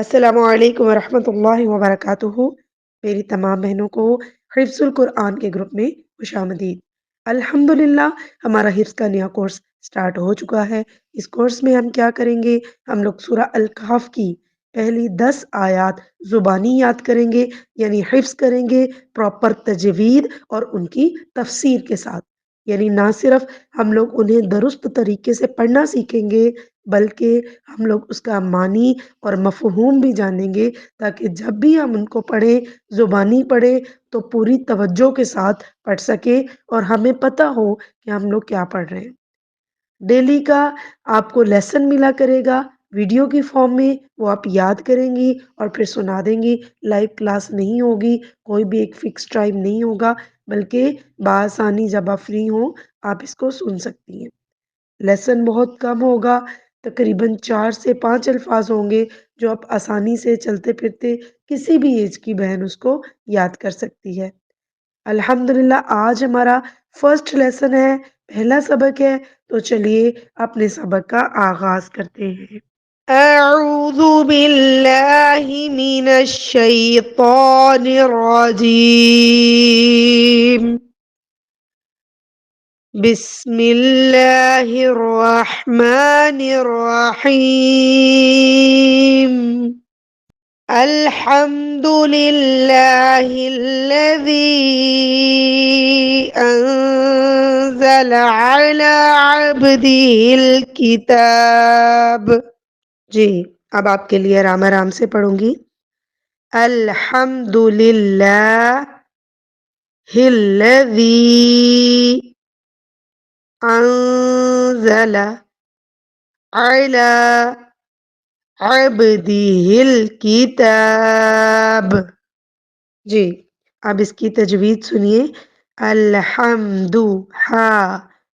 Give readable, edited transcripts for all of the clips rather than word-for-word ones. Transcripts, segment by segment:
السلام علیکم ورحمۃ اللہ وبرکاتہ۔ میری تمام بہنوں کو حفظ القرآن کے گروپ میں خوش آمدید۔ الحمدللہ ہمارا حفظ کا نیا کورس سٹارٹ ہو چکا ہے۔ اس کورس میں ہم کیا کریں گے؟ ہم لوگ سورہ الکہف کی پہلی 10 آیات زبانی یاد کریں گے، یعنی حفظ کریں گے پراپر تجوید اور ان کی تفسیر کے ساتھ۔ یعنی نہ صرف ہم لوگ انہیں درست طریقے سے پڑھنا سیکھیں گے، بلکہ ہم لوگ اس کا معنی اور مفہوم بھی جانیں گے، تاکہ جب بھی ہم ان کو پڑھیں، زبانی پڑھیں، تو پوری توجہ کے ساتھ پڑھ سکیں اور ہمیں پتہ ہو کہ ہم لوگ کیا پڑھ رہے ہیں۔ ڈیلی کا آپ کو لیسن ملا کرے گا ویڈیو کی فارم میں، وہ آپ یاد کریں گی اور پھر سنا دیں گی۔ لائیو کلاس نہیں ہوگی، کوئی بھی ایک فکس ٹائم نہیں ہوگا، بلکہ بآسانی جب آپ فری ہوں آپ اس کو سن سکتی ہیں۔ لیسن بہت کم ہوگا، تقریباً 4 سے 5 الفاظ ہوں گے، جو آپ آسانی سے چلتے پھرتے کسی بھی ایج کی بہن اس کو یاد کر سکتی ہے۔ الحمدللہ آج ہمارا فرسٹ لیسن ہے، پہلا سبق ہے، تو چلیے اپنے سبق کا آغاز کرتے ہیں۔ اعوذ باللہ من الشیطان الرجیم، بسم اللہ الرحمن الرحیم۔ الحمد للہ الذی انزل علی عبدہ الکتاب۔ جی اب آپ کے لیے آرام آرام سے پڑھوں گی۔ الحمد للہ الذی انزل علی عبدہ الکتاب۔ جی اب اس کی تجوید سنیے۔ الحمد ہا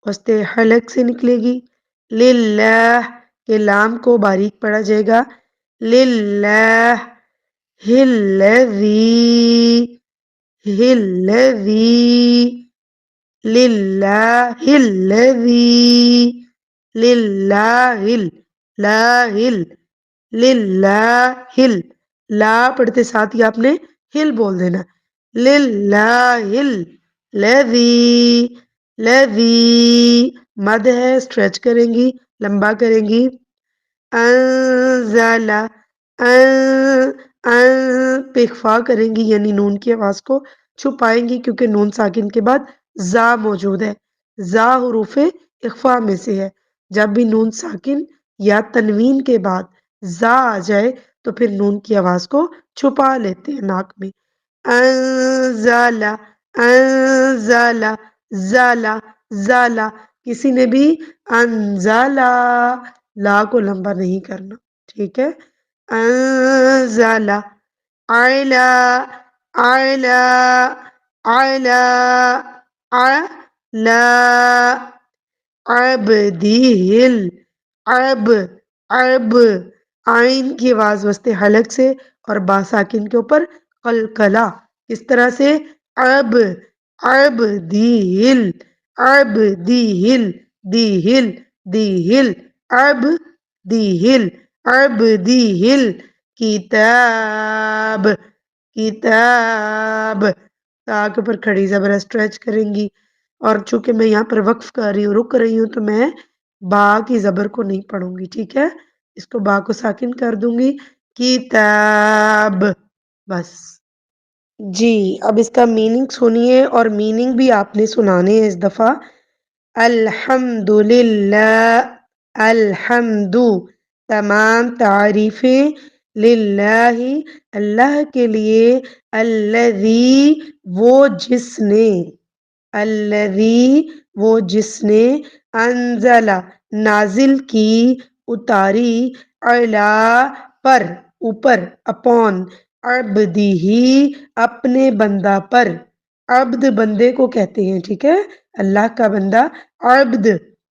وسط حلق سے نکلے گی، للہ کے لام کو باریک پڑھا جائے گا، للہ الذی الذی للہ الذی للہ للہ لا پڑھتے ساتھ ہی آپ نے ہل بول دینا، للہ الذی الذی مد ہے، اسٹریچ کریں گی، لمبا کریں گی۔ انزل پہ اخفا کریں گی، یعنی نون کی آواز کو چھپائیں گی، کیونکہ نون ساکن کے بعد زا موجود ہے۔ زا حروف اخفا میں سے ہے۔ جب بھی نون ساکن یا تنوین کے بعد زا آ جائے تو پھر نون کی آواز کو چھپا لیتے ہیں ناک میں۔ انزل انزل زالا زالا، کسی نے بھی انزالا لا کو لمبا نہیں کرنا، ٹھیک ہے۔ انزل علی علی علی علی عبدہ عب آئین کی آواز وسط حلق سے اور با ساکن کے اوپر قلقلہ، اس طرح سے عب عبدہ عبدہ دیہل دیہل عبدہ عبدہ کتاب کتاب، تا کے اوپر کھڑی زبر اسٹریچ کریں گی، اور چونکہ میں یہاں پر وقف کر رہی ہوں، رک رہی ہوں، تو میں با کی زبر کو نہیں پڑھوں گی، ٹھیک ہے۔ اس کو با کو ساکن کر دوں گی، کتاب، بس۔ جی اب اس کا میننگ سنیے، اور میننگ بھی آپ نے سنانے ہیں اس دفعہ۔ الحمدللہ، الحمد تمام تعریفیں، للہ اللہ کے لیے، الذی وہ جس نے، الذی وہ جس نے، انزل نازل کی، اتاری، علی پر اوپر، اپون، عبدہ اپنے بندہ پر۔ عبد بندے کو کہتے ہیں، ٹھیک ہے، اللہ کا بندہ عبد،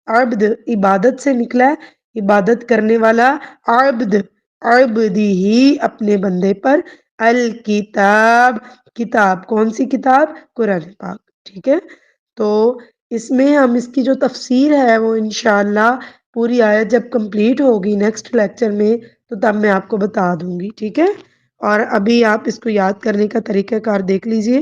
عبد عبادت سے نکلا ہے، عبادت کرنے والا عبد، عبدہ اپنے بندے پر، الکتاب کتاب، کون سی کتاب؟ قرآن پاک، ٹھیک ہے۔ تو اس میں ہم اس کی جو تفسیر ہے وہ انشاءاللہ پوری آیت جب کمپلیٹ ہوگی نیکسٹ لیکچر میں، تو تو تب میں آپ کو بتا دوں گی، ٹھیک ہے؟ اور ابھی آپ اس کو یاد کرنے کا طریقہ کار دیکھ لیجئے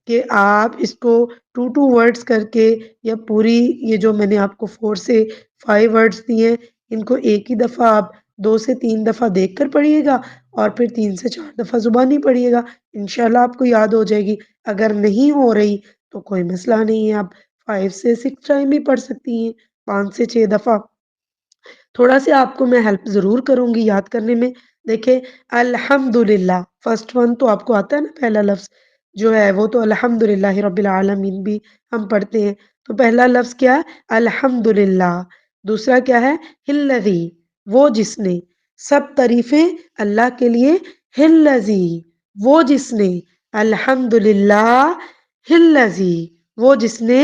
کہ آپ اس کو 2 ورڈز کر کے یا پوری یہ جو میں نے آپ کو 4 سے 5 ورڈز دیے ان کو ایک ہی دفعہ آپ 2 سے 3 دفعہ دیکھ کر پڑھیے گا اور پھر 3 سے 4 دفعہ زبانی پڑھیے گا، انشاءاللہ آپ کو یاد ہو جائے گی۔ اگر نہیں ہو رہی تو کوئی مسئلہ نہیں ہے، آپ 5 سے 6 ٹائم بھی پڑھ سکتی ہیں، 5 سے 6 دفعہ۔ تھوڑا سا آپ کو میں ہیلپ ضرور کروں گی یاد کرنے میں۔ دیکھیں، الحمدللہ فرسٹ ون تو آپ کو آتا ہے نا، پہلا لفظ جو ہے وہ تو الحمدللہ رب العالمین بھی ہم پڑھتے ہیں، تو پہلا لفظ کیا ہے؟ الحمدللہ۔ دوسرا کیا ہے؟ الذی، وہ جس نے، سب تعریفیں اللہ کے لیے، الذی، وہ جس نے، الحمدللہ الذی، وہ جس نے،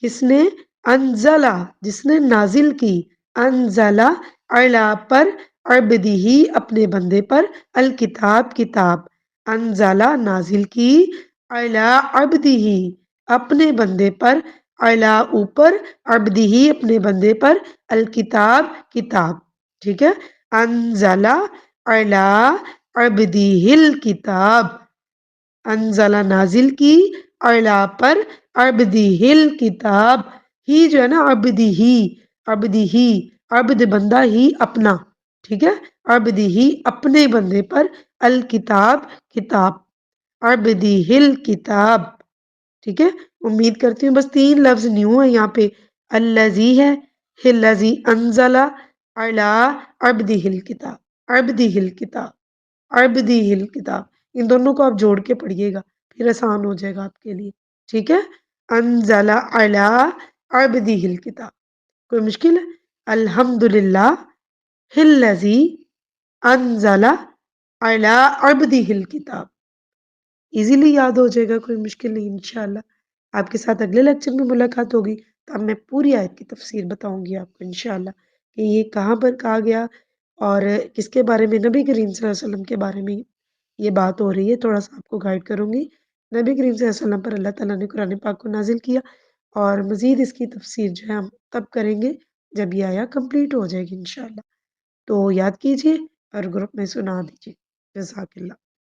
کس نے؟ انزلہ، جس نے نازل کی، انزلہ علی پر، عبدہ اپنے بندے پر، الکتاب کتاب، انزلہ نازل کی، علی عبدہ اپنے بندے پر، علی اوپر، عبدہ اپنے بندے پر، الکتاب کتاب، ٹھیک ہے؟ انزلہ علی عبدہ الکتاب، انزلہ نازل کی، اعلیٰ پر، عبدہ الکتاب، ہی جو ہے نا عبدہ ہی، عبدہ ہی، عبد بندہ ہی اپنا، ٹھیک ہے؟ عبدہ ہی اپنے بندے پر، الکتاب کتاب، عبدہ الکتاب، ٹھیک ہے؟ امید کرتی ہوں بس 3 لفظ نیو ہے یہاں پہ، الذی ہے، الذی انزل علی عبدہ الکتاب، عبدہ الکتاب، عبدہ الکتاب، ان دونوں کو آپ جوڑ کے پڑھیے گا پھر آسان ہو جائے گا آپ کے لیے، ٹھیک ہے؟ انزل علی عبدہ الکتاب، کوئی مشکل ہے؟ الحمدللہ الذی انزل علی عبدہ الکتاب، ایزیلی یاد ہو جائے گا، کوئی مشکل نہیں انشاءاللہ۔ آپ کے ساتھ اگلے لیکچر میں ملاقات ہوگی، تب میں پوری آیت کی تفسیر بتاؤں گی آپ کو انشاءاللہ کہ یہ کہاں پر کہا گیا اور کس کے بارے میں، نبی کریم صلی اللہ علیہ وسلم کے بارے میں یہ بات ہو رہی ہے۔ تھوڑا سا آپ کو گائیڈ کروں گی۔ نبی کریم صلی اللہ علیہ وسلم پر اللہ تعالیٰ نے قرآن پاک کو نازل کیا اور مزید اس کی تفسیر جو ہے ہم تب کریں گے جب یہ آیا کمپلیٹ ہو جائے گی انشاءاللہ۔ تو یاد کیجیے اور گروپ میں سنا دیجیے۔ جزاک اللہ۔